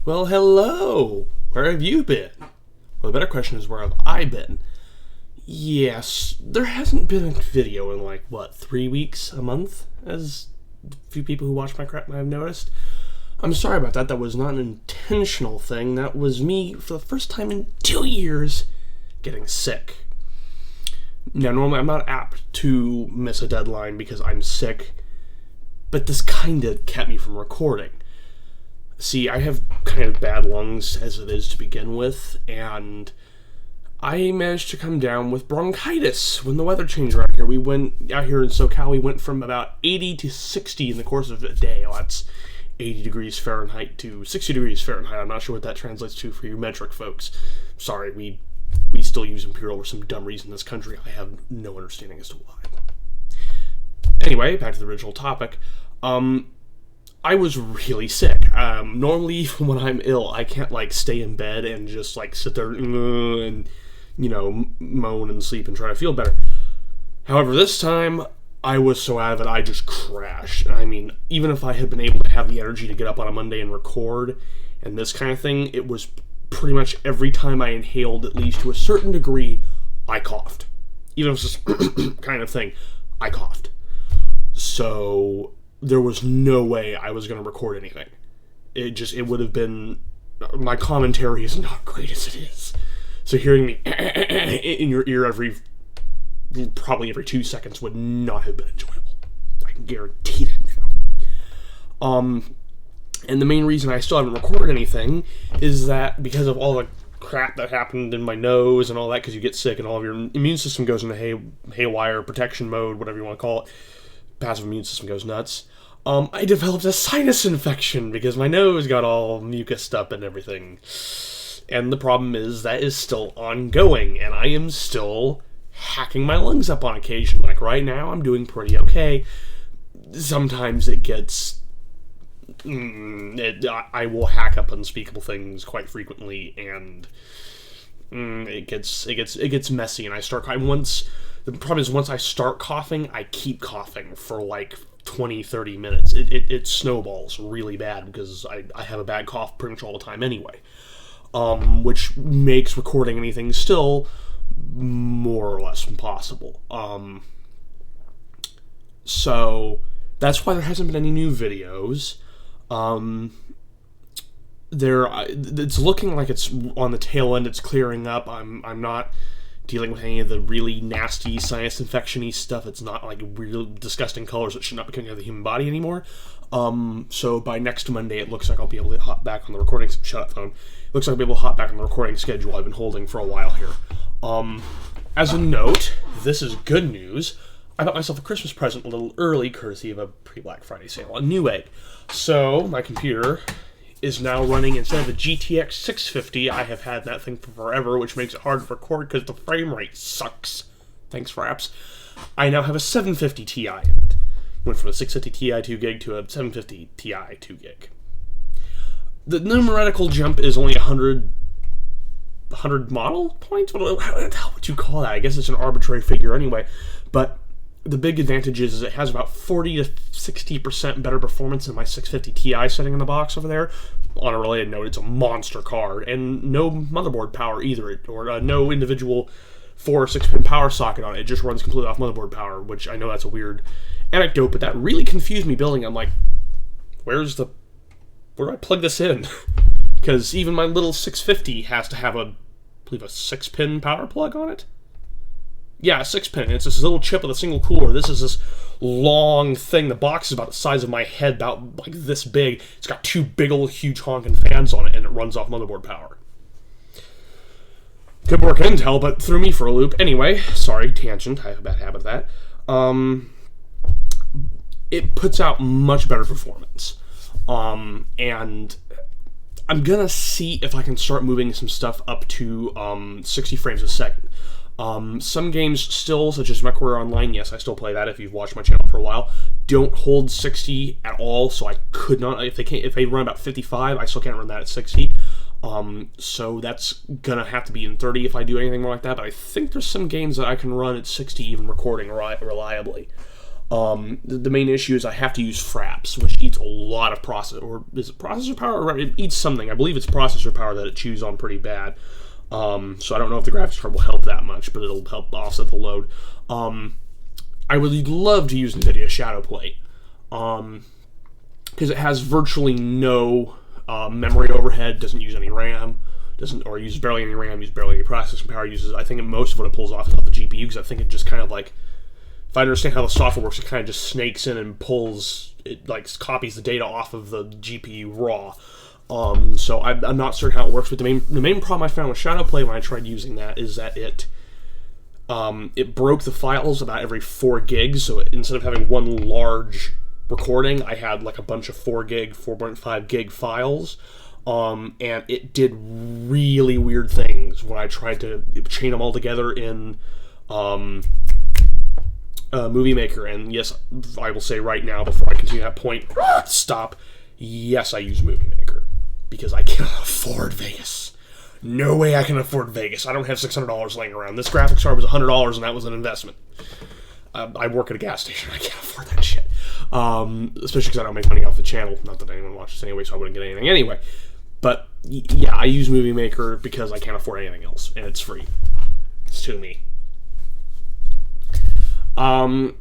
Well, hello! Where have you been? Well, the better question is, where have I been? Yes, there hasn't been a video in 3 weeks, a month, as a few people who watch my crap might have noticed. I'm sorry about that. That was not an intentional thing. That was me, for the first time in 2 years, getting sick. Now, normally I'm not apt to miss a deadline because I'm sick, but this kinda kept me from recording. See, I have kind of bad lungs as it is to begin with, and I managed to come down with bronchitis when the weather changed around here. We went, out here in SoCal, we went from about 80 to 60 in the course of a day. Well, that's 80 degrees Fahrenheit to 60 degrees Fahrenheit. I'm not sure what that translates to for you metric folks. Sorry, we still use imperial for some dumb reason in this country. I have no understanding as to why. Anyway, back to the original topic. I was really sick. Normally, even when I'm ill, I can't, stay in bed and just, sit there and, moan and sleep and try to feel better. However, this time, I was so out of it, I just crashed. I mean, even if I had been able to have the energy to get up on a Monday and record and this kind of thing, it was pretty much every time I inhaled, at least to a certain degree, I coughed. Even if it was just kind of thing, I coughed. So there was no way I was going to record anything. It would have been, my commentary is not great as it is. So hearing me in your ear probably every 2 seconds would not have been enjoyable. I can guarantee that now. And the main reason I still haven't recorded anything is that because of all the crap that happened in my nose and all that, because you get sick and all of your immune system goes into haywire, protection mode, whatever you want to call it, passive immune system goes nuts. I developed a sinus infection because my nose got all mucused up and everything. And the problem is that is still ongoing, and I am still hacking my lungs up on occasion. Like right now, I'm doing pretty okay. Sometimes it gets... I will hack up unspeakable things quite frequently, and it gets messy, and I start coughing. The problem is, once I start coughing, I keep coughing for 20-30 minutes. It snowballs really bad because I have a bad cough pretty much all the time anyway, which makes recording anything still more or less impossible. So that's why there hasn't been any new videos. It's looking like it's on the tail end. It's clearing up. I'm not dealing with any of the really nasty sinus infection-y stuff. It's not real disgusting colors that should not be coming out of the human body anymore. So by next Monday, it looks like I'll be able to hop back on the recording. Shut up, phone. It looks like I'll be able to hop back on the recording schedule I've been holding for a while here. As a note, this is good news. I bought myself a Christmas present a little early, courtesy of a pre-Black Friday sale on Newegg. So my computer is now running, instead of a GTX 650, I have had that thing for forever, which makes it hard to record because the frame rate sucks. Thanks, Fraps. I now have a 750 Ti in it. Went from a 650 Ti 2 gig to a 750 Ti 2 gig. The numerical jump is only 100 model points? How the hell would you call that? I guess it's an arbitrary figure anyway. But the big advantage is it has about 40 to 60% better performance than my 650 Ti sitting in the box over there. On a related note, it's a monster card, and no motherboard power either, or no individual 4 or 6 pin power socket on it. It just runs completely off motherboard power, which I know that's a weird anecdote, but that really confused me building. I'm like, where do I plug this in? Because even my little 650 has to have I believe a 6 pin power plug on it. Yeah, a 6 pin. It's this little chip with a single cooler. This is this long thing. The box is about the size of my head, about this big. It's got 2 big old huge honking fans on it, and it runs off motherboard power. Could work Intel, but threw me for a loop. Anyway, sorry, tangent. I have a bad habit of that. It puts out much better performance. And I'm gonna see if I can start moving some stuff up to 60 frames a second. Some games still, such as MechWarrior Online, yes, I still play that if you've watched my channel for a while, don't hold 60 at all, so I could not, if they run about 55, I still can't run that at 60. So that's gonna have to be in 30 if I do anything more like that, but I think there's some games that I can run at 60 even recording reliably. The main issue is I have to use Fraps, which eats a lot of processor, or is it processor power? Right, it eats something. I believe it's processor power that it chews on pretty bad. So I don't know if the graphics card will help that much, but it'll help offset the load. I would love to use NVIDIA Shadowplay, because it has virtually no memory overhead, doesn't use any RAM, uses barely any RAM, uses barely any processing power, I think most of what it pulls off is off the GPU, because I think it just kind of like, if I understand how the software works, it kind of just snakes in and copies the data off of the GPU raw. So I'm not certain how it works, but the main problem I found with Shadowplay when I tried using that is that it broke the files about every 4 gigs, so instead of having one large recording, I had like a bunch of 4 gig, 4.5 gig files, and it did really weird things when I tried to chain them all together in Movie Maker. And yes, I will say right now, before I continue that point, stop, yes, I use Movie Maker, because I cannot afford Vegas. No way I can afford Vegas. I don't have $600 laying around. This graphics card was $100, and that was an investment. I work at a gas station. I can't afford that shit. Especially because I don't make money off the channel. Not that anyone watches anyway, so I wouldn't get anything anyway. But, yeah, I use Movie Maker because I can't afford anything else, and it's free. It's to me.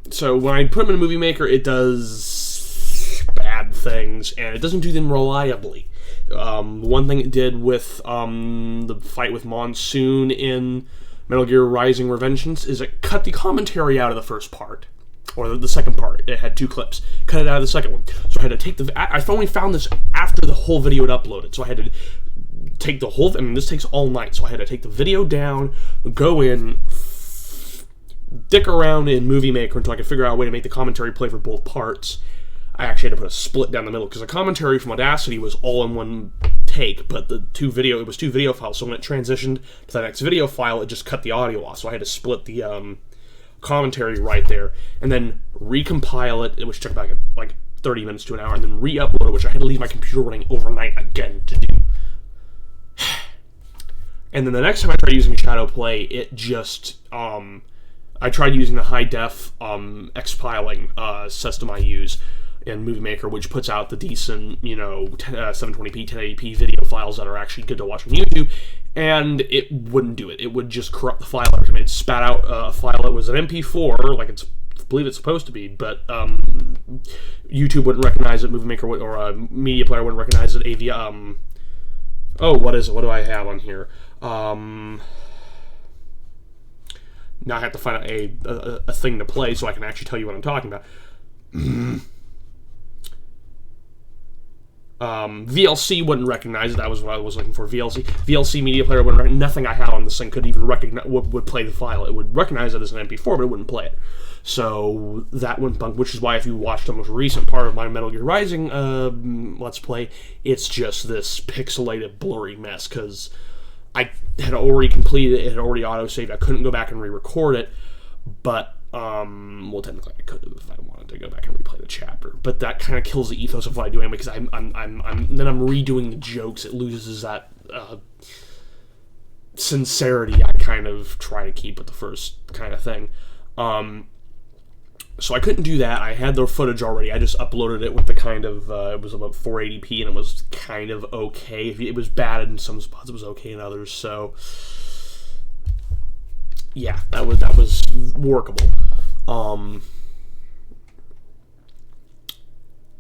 So when I put them in a Movie Maker, it does bad things, and it doesn't do them reliably. One thing it did with the fight with Monsoon in Metal Gear Rising: Revengeance is it cut the commentary out of the first part, or the second part. It had 2 clips. Cut it out of the second one. So I had to take I only found this after the whole video had uploaded, so I had to take the whole... I mean, this takes all night, so I had to take the video down, go in, dick around in Movie Maker until I could figure out a way to make the commentary play for both parts. I actually had to put a split down the middle, because the commentary from Audacity was all in one take, but it was 2 video files, so when it transitioned to the next video file, it just cut the audio off, so I had to split the commentary right there, and then recompile it, which took about like 30 minutes to an hour, and then re-upload it, which I had to leave my computer running overnight again to do. And then the next time I tried using Shadowplay, it just... I tried using the high-def X-piling system I use in Movie Maker, which puts out the decent, 720p, 1080p video files that are actually good to watch on YouTube, and it wouldn't do it. It would just corrupt the file every time. It spat out a file that was an MP4, like I believe it's supposed to be, but YouTube wouldn't recognize it, Movie Maker or a media player wouldn't recognize it, what is it? What do I have on here? Now I have to find out a thing to play so I can actually tell you what I'm talking about. VLC wouldn't recognize it. That was what I was looking for. VLC media player wouldn't. Nothing I had on this thing could even recognize would play the file. It would recognize it as an MP4, but it wouldn't play it. So that went bunk. Which is why if you watched the most recent part of my Metal Gear Rising Let's Play, it's just this pixelated, blurry mess because I had already completed it. It had already autosaved. I couldn't go back and re-record it, but technically I could have if I wanted to go back and replay the chapter. But that kind of kills the ethos of what I do anyway, because I'm redoing the jokes. It loses that sincerity I kind of try to keep with the first kind of thing. So I couldn't do that. I had the footage already. I just uploaded it with the kind of it was about 480p, and it was kind of okay. It was bad in some spots. It was okay in others. So yeah, that was workable.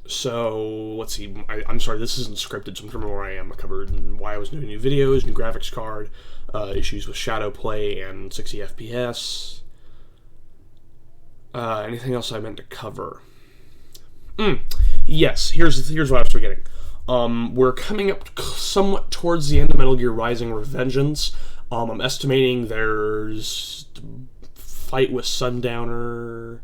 So let's see. I'm sorry, this isn't scripted, so I'm trying to remember where I am. I covered why I was doing new videos, new graphics card, issues with Shadowplay and 60 FPS. Anything else I meant to cover? Yes, here's what I was forgetting. We're coming up somewhat towards the end of Metal Gear Rising: Revengeance. I'm estimating there's fight with Sundowner.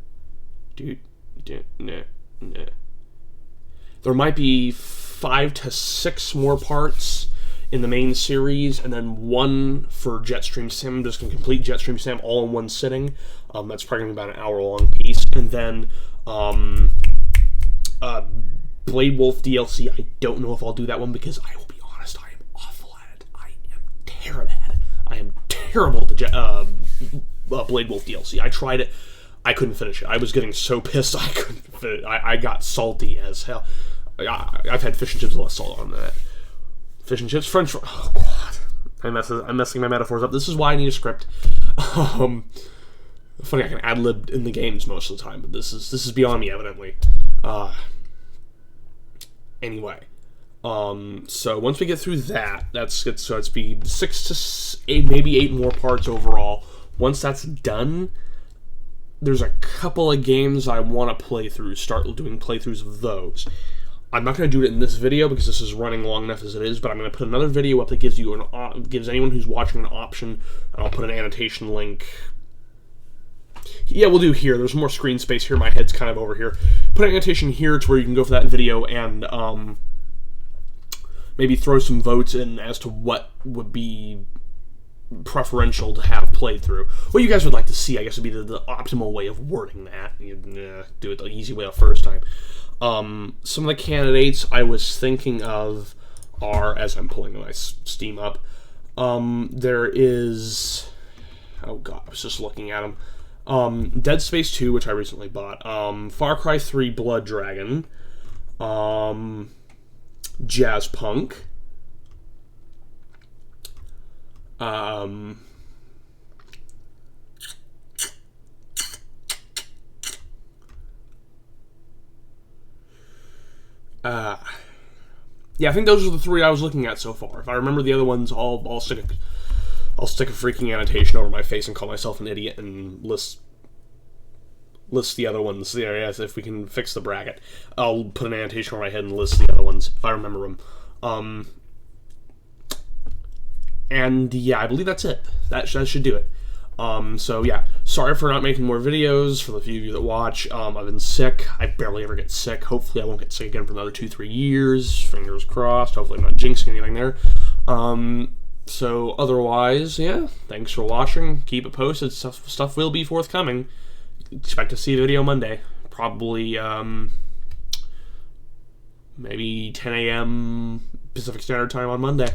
There might be 5 to 6 more parts in the main series, and then 1 for Jetstream Sim. I'm just going to complete Jetstream Sim all in one sitting. That's probably going to be about an hour-long piece. And then Blade Wolf DLC, I don't know if I'll do that one, because I will be honest, I am awful at it. I am terrible at it. I am terrible at the Blade Wolf DLC. I tried it. I couldn't finish it. I was getting so pissed I couldn't finish. I got salty as hell. I've had fish and chips with less salt on that. Fish and chips, French fries. Oh god, I'm messing my metaphors up. This is why I need a script. Funny, I can ad-lib in the games most of the time, but this is beyond me, evidently. Anyway, so once we get through that, so it's be 6 to 8, maybe 8 more parts overall. Once that's done, there's a couple of games I want to play through. Start doing playthroughs of those. I'm not going to do it in this video because this is running long enough as it is, but I'm going to put another video up that gives anyone who's watching an option, and I'll put an annotation link. Yeah, we'll do here. There's more screen space here. My head's kind of over here. Put an annotation here to where you can go for that video and maybe throw some votes in as to what would be preferential to have played through. What you guys would like to see, I guess, would be the optimal way of wording that. You'd do it the easy way the first time. Some of the candidates I was thinking of are, as I'm pulling my Steam up, there is... Oh god, I was just looking at them. Dead Space 2, which I recently bought. Far Cry 3 Blood Dragon. Jazzpunk. Yeah, I think those are the 3 I was looking at so far. If I remember the other ones, I'll stick a freaking annotation over my face and call myself an idiot and list the other ones. Yeah, if we can fix the bracket, I'll put an annotation over my head and list the other ones if I remember them. And yeah, I believe that's it. That should do it. So yeah, sorry for not making more videos for the few of you that watch. I've been sick. I barely ever get sick. Hopefully I won't get sick again for another 2-3 years. Fingers crossed. Hopefully I'm not jinxing anything there. So otherwise, yeah, thanks for watching. Keep it posted. Stuff will be forthcoming. Expect to see a video Monday. Probably, maybe 10 a.m. Pacific Standard Time on Monday.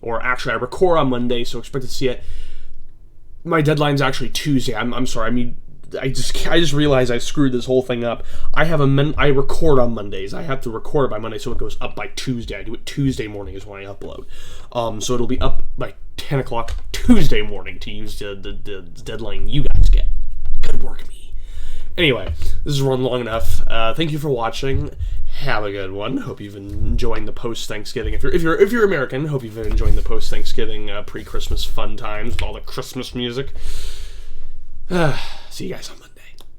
Or actually, I record on Monday, so expect to see it. My deadline's actually Tuesday. I'm sorry. I mean, I just realized I screwed this whole thing up. I record on Mondays. I have to record it by Monday, so it goes up by Tuesday. I do it Tuesday morning is when I upload. So it'll be up by 10 o'clock Tuesday morning to use the deadline you guys get. Good work, me. Anyway, this has run long enough. Thank you for watching. Have a good one. Hope you've been enjoying the post-Thanksgiving. If you're American, hope you've been enjoying the post-Thanksgiving pre-Christmas fun times with all the Christmas music. See you guys on Monday.